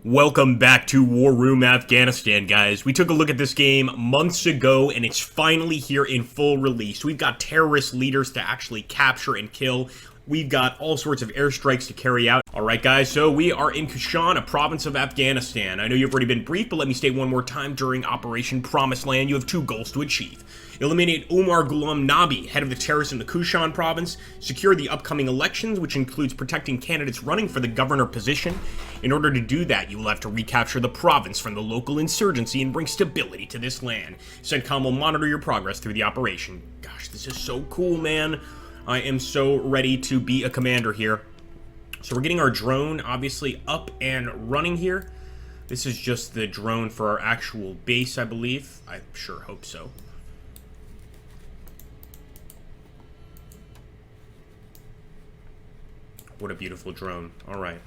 Welcome back to War Room Afghanistan, guys. We took a look at this game months ago, and it's finally here in full release. We've got terrorist leaders to actually capture and kill. We've got all sorts of airstrikes to carry out. Alright, guys, so we are in Kushan, a province of Afghanistan. I know you've already been briefed, but let me state one more time. During Operation Promised Land, you have two goals to achieve. Eliminate Omar Ghulam Nabi, head of the terrorists in the Kushan province, secure the upcoming elections, which includes protecting candidates running for the governor position. In order to do that, you will have to recapture the province from the local insurgency and bring stability to this land. CENTCOM will monitor your progress through the operation. Gosh, this is so cool, man. I am so ready to be a commander here. So we're getting our drone, obviously, up and running here. This is just the drone for our actual base, I believe. I sure hope so. What a beautiful drone. All right.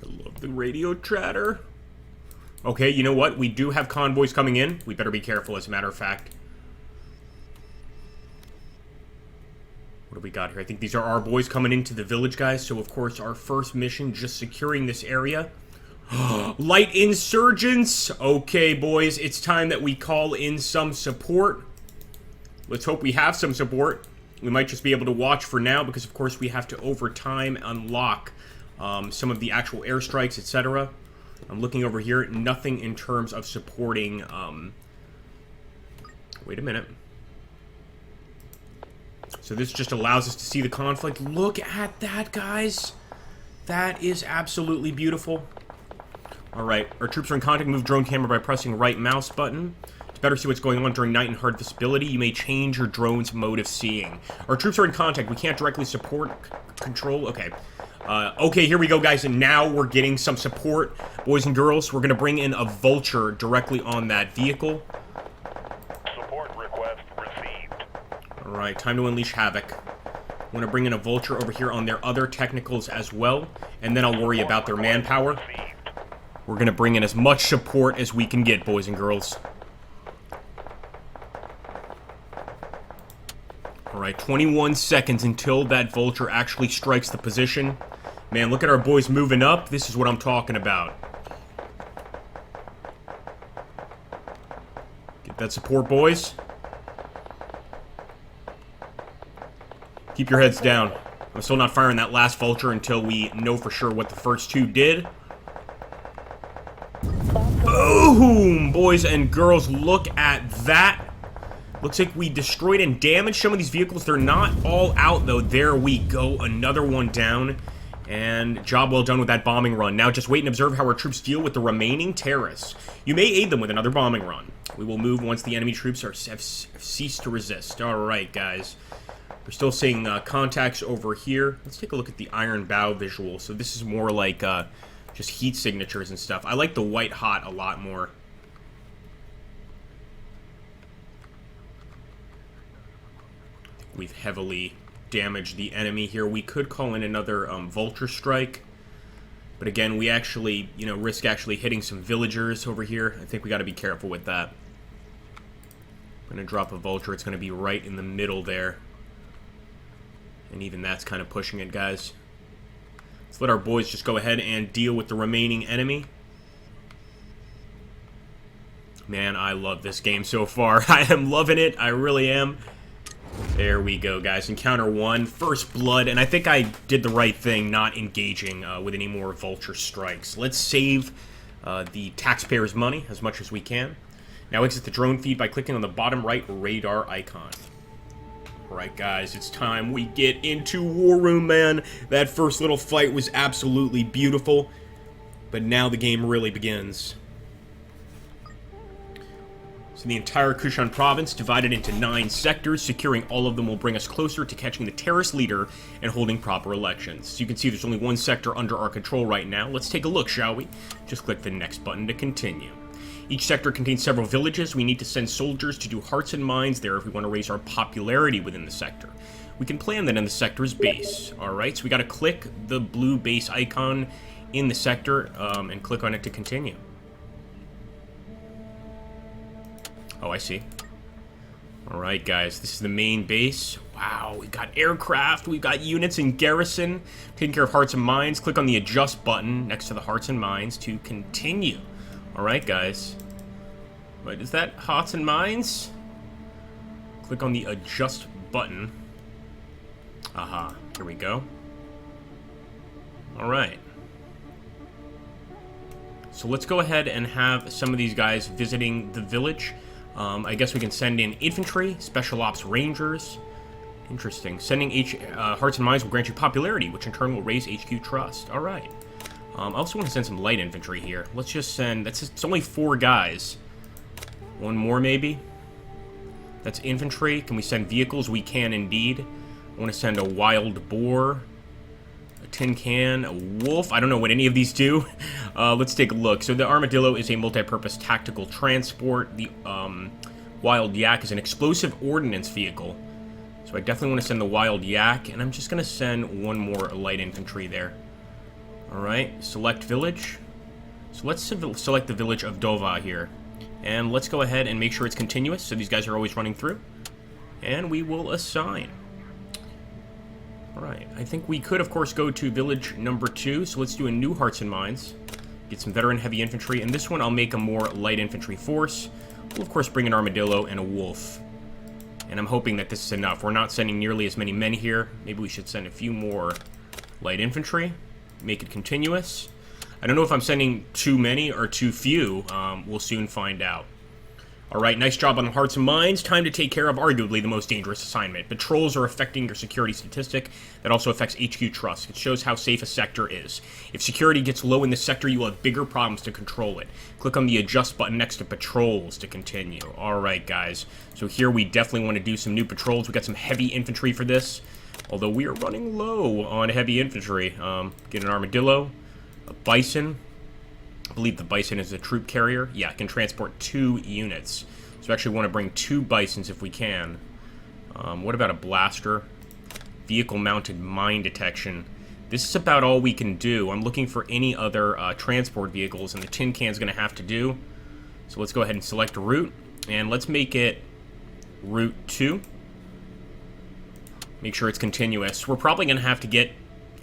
I love the radio chatter. Okay, you know what? We do have convoys coming in. We better be careful, as a matter of fact. What do we got here? I think these are our boys coming into the village, guys. So, of course, our first mission, just securing this area. Light insurgents! Okay, boys, it's time that we call in some support. Let's hope we have some support. We might just be able to watch for now, because, of course, we have to, over time, unlock some of the actual airstrikes, etc. I'm looking over here. Nothing in terms of supporting... Wait a minute. So this just allows us to see the conflict. Look at that, guys. That is absolutely beautiful. Alright, our troops are in contact. Move drone camera by pressing right mouse button. To better see what's going on during night and hard visibility, you may change your drone's mode of seeing. Our troops are in contact. We can't directly support control. Okay. Okay, here we go, guys, and now we're getting some support. Boys and girls, we're going to bring in a vulture directly on that vehicle. Support request received. Alright, time to unleash havoc. I'm going to bring in a vulture over here on their other technicals as well, and then I'll worry about their manpower. We're going to bring in as much support as we can get, boys and girls. Alright, 21 seconds until that vulture actually strikes the position. Man, look at our boys moving up. This is what I'm talking about. Get that support, boys. Keep your heads down. I'm still not firing that last vulture until we know for sure what the first two did. Boom! Boys and girls, look at that. Looks like we destroyed and damaged some of these vehicles. They're not all out, though. There we go. Another one down. And job well done with that bombing run. Now just wait and observe how our troops deal with the remaining terrorists. You may aid them with another bombing run. We will move once the enemy troops have ceased to resist. Alright, guys. We're still seeing contacts over here. Let's take a look at the iron bow visual. So this is more like just heat signatures and stuff. I like the white hot a lot more. We've heavily damaged the enemy here. We could call in another vulture strike. But again, we actually, risk actually hitting some villagers over here. I think we got to be careful with that. I'm going to drop a vulture. It's going to be right in the middle there. And even that's kind of pushing it, guys. Let's let our boys just go ahead and deal with the remaining enemy. Man, I love this game so far. I am loving it. I really am. There we go, guys. Encounter 1, first blood, and I think I did the right thing not engaging with any more vulture strikes. Let's save the taxpayers' money as much as we can. Now exit the drone feed by clicking on the bottom right radar icon. Alright, guys, it's time we get into War Room, man. That first little fight was absolutely beautiful, but now the game really begins. So the entire Kushan province divided into 9 sectors. Securing all of them will bring us closer to catching the terrorist leader and holding proper elections. So you can see there's only one sector under our control right now. Let's take a look, shall we? Just click the next button to continue. Each sector contains several villages. We need to send soldiers to do hearts and minds there if we want to raise our popularity within the sector. We can plan that in the sector's base. Alright, so we got to click the blue base icon in the sector and click on it to continue. Oh, I see. Alright, guys, this is the main base. Wow, we got aircraft, we've got units in garrison, taking care of hearts and minds. Click on the adjust button next to the hearts and minds to continue. Alright, guys. Wait, is that hearts and minds? Click on the adjust button. Aha, here we go. Alright. So let's go ahead and have some of these guys visiting the village. I guess we can send in infantry, special ops rangers. Interesting. Sending hearts and minds will grant you popularity, which in turn will raise HQ trust. All right. I also want to send some light infantry here. Let's just send... It's only 4 guys. One more, maybe? That's infantry. Can we send vehicles? We can indeed. I want to send a wild boar, a tin can, a wolf. I don't know what any of these do. Let's take a look. So the armadillo is a multi-purpose tactical transport. The wild yak is an explosive ordnance vehicle. So I definitely want to send the wild yak, and I'm just going to send one more light infantry there. Alright, select village. So let's select the village of Dova here. And let's go ahead and make sure it's continuous, so these guys are always running through. And we will assign. Alright, I think we could, of course, go to village number 2. So let's do a new hearts and minds. Get some veteran heavy infantry. And this one, I'll make a more light infantry force. We'll, of course, bring an armadillo and a wolf. And I'm hoping that this is enough. We're not sending nearly as many men here. Maybe we should send a few more light infantry. Make it continuous. I don't know if I'm sending too many or too few. We'll soon find out. Alright, nice job on the hearts and minds. Time to take care of arguably the most dangerous assignment. Patrols are affecting your security statistic. That also affects HQ trust. It shows how safe a sector is. If security gets low in this sector, you will have bigger problems to control it. Click on the adjust button next to patrols to continue. Alright, guys. So here we definitely want to do some new patrols. We got some heavy infantry for this. Although we are running low on heavy infantry. Get an armadillo, a bison. I believe the bison is a troop carrier. Yeah, it can transport 2 units. So I actually want to bring 2 bisons if we can. What about a blaster? Vehicle-mounted mine detection. This is about all we can do. I'm looking for any other transport vehicles, and the tin can's going to have to do. So let's go ahead and select a route, and let's make it route 2. Make sure it's continuous. We're probably going to have to get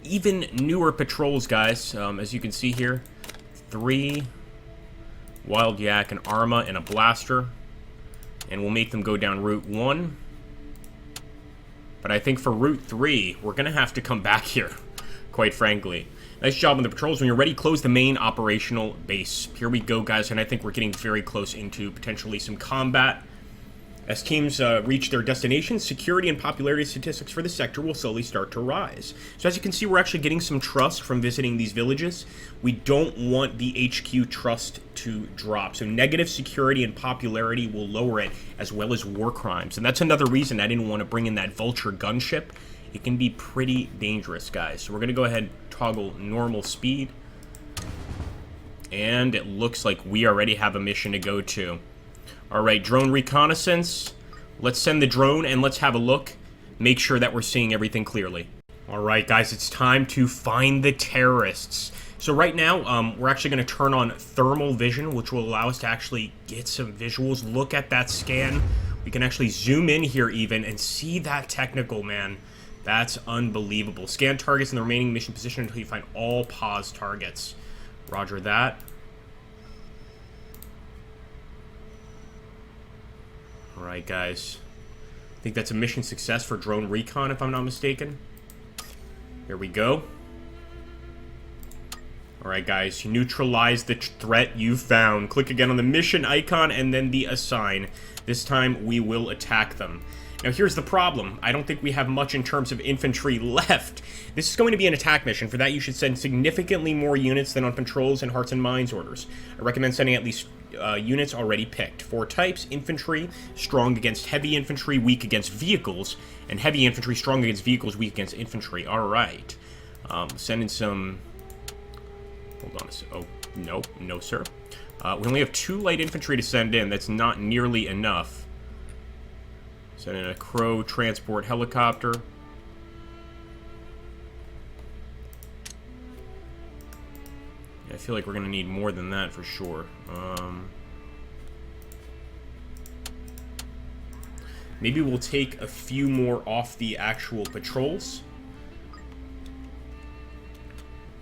even newer patrols, guys, as you can see here. 3 wild yak, an arma, and a blaster, and we'll make them go down route 1. But I think for route 3, we're gonna have to come back here, quite frankly. Nice job on the patrols. When you're ready, close the main operational base. Here we go, guys, and I think we're getting very close into potentially some combat. As teams reach their destinations, security and popularity statistics for the sector will slowly start to rise. So as you can see, we're actually getting some trust from visiting these villages. We don't want the HQ trust to drop. So negative security and popularity will lower it, as well as war crimes. And that's another reason I didn't want to bring in that Vulture gunship. It can be pretty dangerous, guys. So we're going to go ahead and toggle normal speed. And it looks like we already have a mission to go to. Alright, drone reconnaissance. Let's send the drone and let's have a look. Make sure that we're seeing everything clearly. Alright, guys, it's time to find the terrorists. So right now, we're actually going to turn on thermal vision, which will allow us to actually get some visuals. Look at that scan. We can actually zoom in here even and see that technical, man. That's unbelievable. Scan targets in the remaining mission position until you find all paused targets. Roger that. Alright, guys. I think that's a mission success for drone recon, if I'm not mistaken. Here we go. Alright, guys. Neutralize the threat you found. Click again on the mission icon and then the assign. This time, we will attack them. Now, here's the problem. I don't think we have much in terms of infantry left. This is going to be an attack mission. For that, you should send significantly more units than on patrols and hearts and minds orders. I recommend sending at least units already picked. 4 types: infantry, strong against heavy infantry, weak against vehicles, and heavy infantry, strong against vehicles, weak against infantry. Alright. Send in some... Hold on a sec. Oh, no. No, sir. We only have 2 light infantry to send in. That's not nearly enough. Send in a Crow transport helicopter. Yeah, I feel like we're going to need more than that for sure. Maybe we'll take a few more off the actual patrols.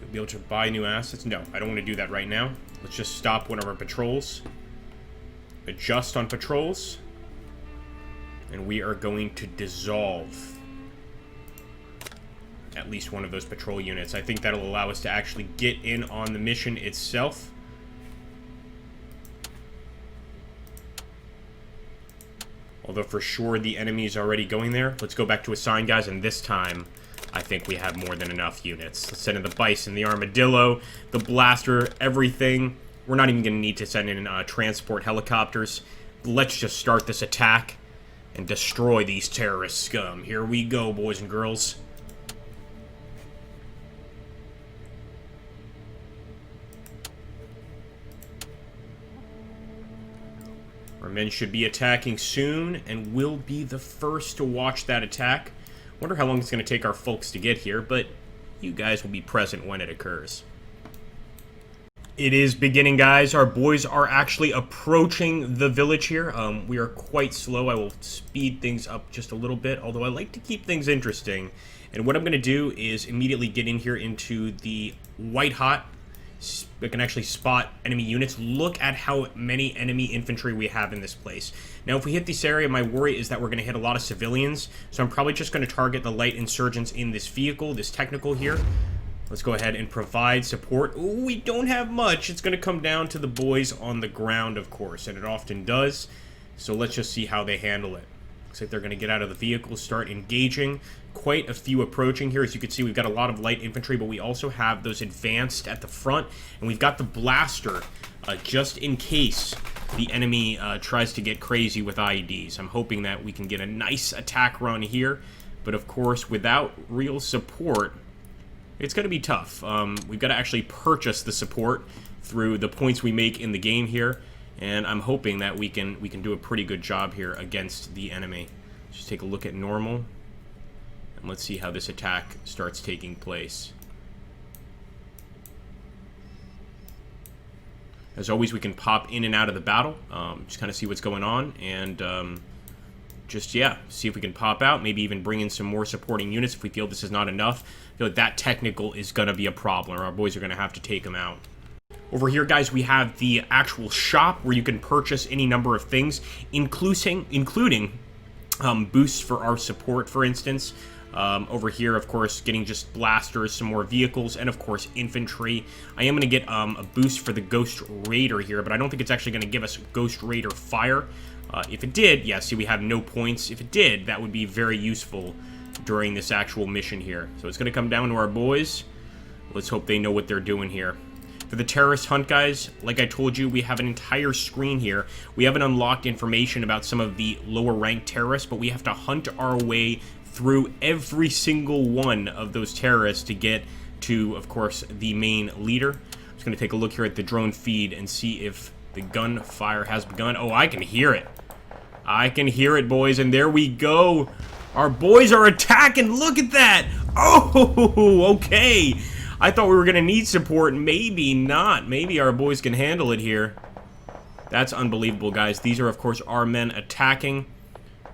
We'll be able to buy new assets. No, I don't want to do that right now. Let's just stop one of our patrols. Adjust on patrols. And we are going to dissolve at least one of those patrol units. I think that'll allow us to actually get in on the mission itself. Although for sure the enemy is already going there. Let's go back to assign, guys, and this time I think we have more than enough units. Let's send in the Bison, the Armadillo, the Blaster, everything. We're not even going to need to send in transport helicopters. Let's just start this attack and destroy these terrorist scum. Here we go, boys and girls. Our men should be attacking soon, and we'll be the first to watch that attack. Wonder how long it's going to take our folks to get here, but you guys will be present when it occurs. It is beginning, guys. Our boys are actually approaching the village here. We are quite slow. I will speed things up just a little bit, although I like to keep things interesting. And what I'm going to do is immediately get in here into the white hot. We can actually spot enemy units. Look at how many enemy infantry we have in this place. Now, if we hit this area, my worry is that we're going to hit a lot of civilians. So I'm probably just going to target the light insurgents in this vehicle, this technical here. Let's go ahead and provide support. Ooh, we don't have much. It's going to come down to the boys on the ground, of course, and it often does. So let's just see how they handle it. Looks like they're going to get out of the vehicle, start engaging. Quite a few approaching here. As you can see, we've got a lot of light infantry, but we also have those advanced at the front, and we've got the Blaster just in case the enemy tries to get crazy with IEDs. I'm hoping that we can get a nice attack run here, but of course, without real support, it's going to be tough. We've got to actually purchase the support through the points we make in the game here, and I'm hoping that we can do a pretty good job here against the enemy. Let's just take a look at normal. And let's see how this attack starts taking place. As always, we can pop in and out of the battle. Just kind of see what's going on. And just, yeah, see if we can pop out. Maybe even bring in some more supporting units if we feel this is not enough. I feel like that technical is going to be a problem, or our boys are going to have to take them out. Over here, guys, we have the actual shop where you can purchase any number of things, including boosts for our support, for instance. Over here, of course, getting just blasters, some more vehicles, and of course, infantry. I am going to get a boost for the Ghost Raider here, but I don't think it's actually going to give us Ghost Raider fire. If it did, yeah, see, we have no points. If it did, that would be very useful during this actual mission here. So it's going to come down to our boys. Let's hope they know what they're doing here. For the terrorist hunt, guys, like I told you, we have an entire screen here. We haven't unlocked information about some of the lower ranked terrorists, but we have to hunt our way through every single one of those terrorists to get to, of course, the main leader. I'm just going to take a look here at the drone feed and see if the gunfire has begun. Oh, I can hear it. I can hear it, boys, and there we go. Our boys are attacking. Look at that. Oh, okay. I thought we were going to need support. Maybe not. Maybe our boys can handle it here. That's unbelievable, guys. These are, of course, our men attacking.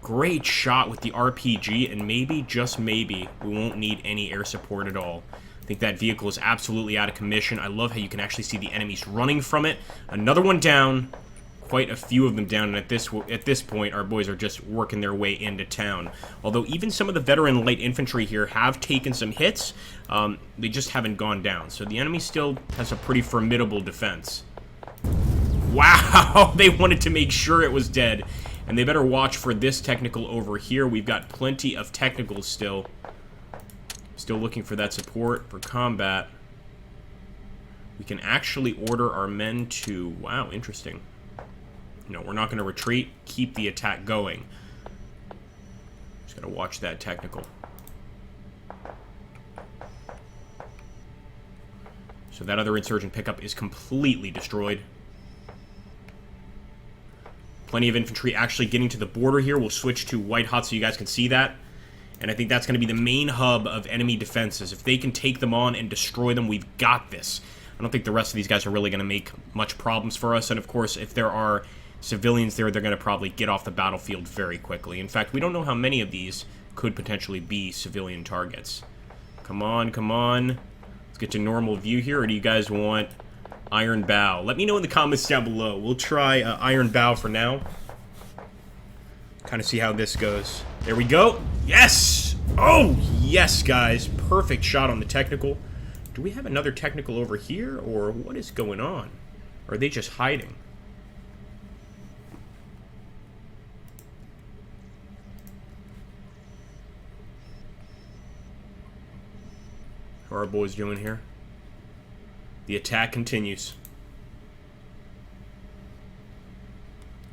Great shot with the RPG, and maybe, just maybe, we won't need any air support at all. I think that vehicle is absolutely out of commission. I love how you can actually see the enemies running from it. Another one down. Quite a few of them down, and at this point, our boys are just working their way into town. Although even some of the veteran light infantry here have taken some hits, they just haven't gone down. So the enemy still has a pretty formidable defense. Wow, they wanted to make sure it was dead. And they better watch for this technical over here. We've got plenty of technicals still. Still looking for that support for combat. We can actually order our men to... Wow, interesting. No, we're not going to retreat. Keep the attack going. Just got to watch that technical. So that other insurgent pickup is completely destroyed. Plenty of infantry actually getting to the border here. We'll switch to white hot so you guys can see that. And I think that's going to be the main hub of enemy defenses. If they can take them on and destroy them, we've got this. I don't think the rest of these guys are really going to make much problems for us. And of course, if there are civilians there, they're going to probably get off the battlefield very quickly. In fact, we don't know how many of these could potentially be civilian targets. Come on, come on. Let's get to normal view here, or do you guys want iron bow? Let me know in the comments down below. We'll try iron bow for now. Kind of see how this goes. There we go. Yes! Oh, yes, guys. Perfect shot on the technical. Do we have another technical over here, or what is going on? Or are they just hiding? How are our boys doing here? The attack continues.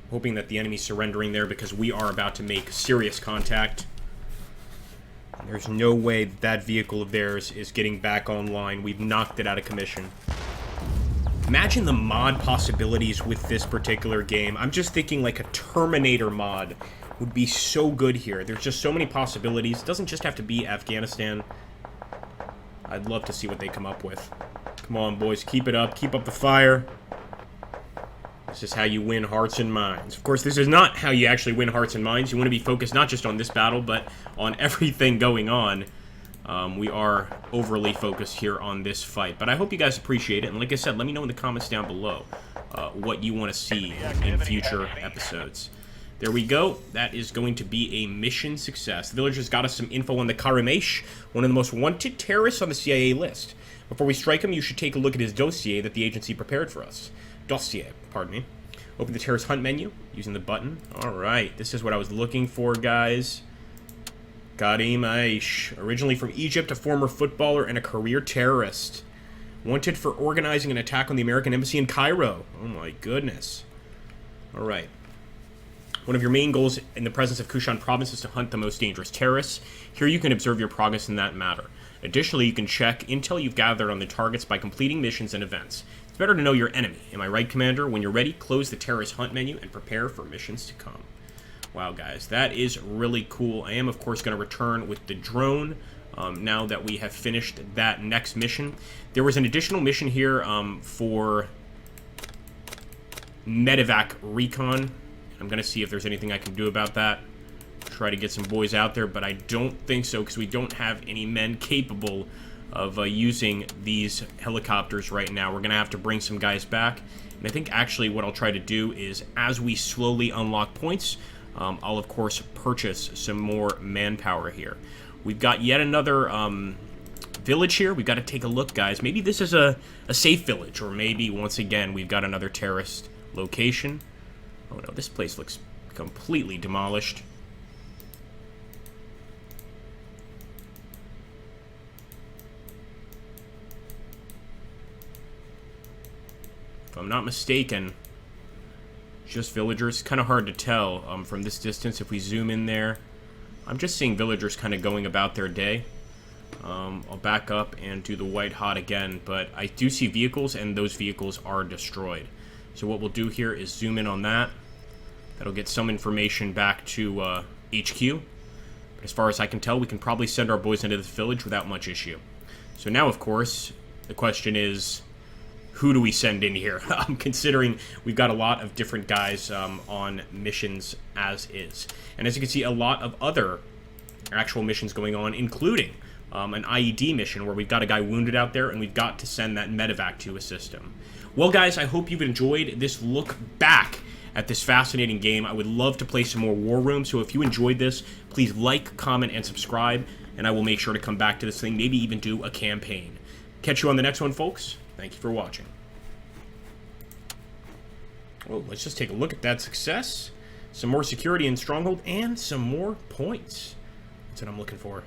Hoping that the enemy's surrendering there because we are about to make serious contact. There's no way that vehicle of theirs is getting back online. We've knocked it out of commission. Imagine the mod possibilities with this particular game. I'm just thinking like a Terminator mod would be so good here. There's just so many possibilities. It doesn't just have to be Afghanistan. I'd love to see what they come up with. Come on, boys. Keep it up. Keep up the fire. This is how you win hearts and minds. Of course, this is not how you actually win hearts and minds. You want to be focused not just on this battle, but on everything going on. We are overly focused here on this fight. But I hope you guys appreciate it. And like I said, let me know in the comments down below what you want to see in future episodes. There we go. That is going to be a mission success. The villagers got us some info on the Karamesh, one of the most wanted terrorists on the CIA list. Before we strike him, you should take a look at his dossier that the agency prepared for us. Dossier, pardon me. Open the terrorist hunt menu using the button. Alright, this is what I was looking for, guys. Karim Aish. Originally from Egypt, a former footballer and a career terrorist. Wanted for organizing an attack on the American embassy in Cairo. Oh my goodness. Alright. One of your main goals in the presence of Kushan province is to hunt the most dangerous terrorists. Here you can observe your progress in that matter. Additionally, you can check intel you've gathered on the targets by completing missions and events. It's better to know your enemy. Am I right, Commander? When you're ready, close the terrorist hunt menu and prepare for missions to come. Wow, guys, that is really cool. I am, of course, going to return with the drone now that we have finished that next mission. There was an additional mission here for medevac recon. I'm going to see if there's anything I can do about that. Try to get some boys out there, but I don't think so because we don't have any men capable of using these helicopters right now. We're going to have to bring some guys back. And I think actually what I'll try to do is as we slowly unlock points, I'll of course purchase some more manpower here. We've got yet another village here. We've got to take a look, guys. Maybe this is a safe village, or maybe once again we've got another terrorist location. Oh no, this place looks completely demolished. If I'm not mistaken, just villagers. Kind of hard to tell from this distance if we zoom in there. I'm just seeing villagers kind of going about their day. I'll back up and do the white hot again, but I do see vehicles, and those vehicles are destroyed. So what we'll do here is zoom in on that. That'll get some information back to HQ. But as far as I can tell, we can probably send our boys into this village without much issue. So now, of course, the question is, who do we send in here? I'm considering we've got a lot of different guys on missions as is. And as you can see, a lot of other actual missions going on, including an IED mission where we've got a guy wounded out there, and we've got to send that medevac to assist him. Well, guys, I hope you've enjoyed this look back at this fascinating game. I would love to play some more War Room, so if you enjoyed this, please like, comment, and subscribe, and I will make sure to come back to this thing, maybe even do a campaign. Catch you on the next one, folks. Thank you for watching. Well, let's just take a look at that success. Some more security in Stronghold, and some more points. That's what I'm looking for.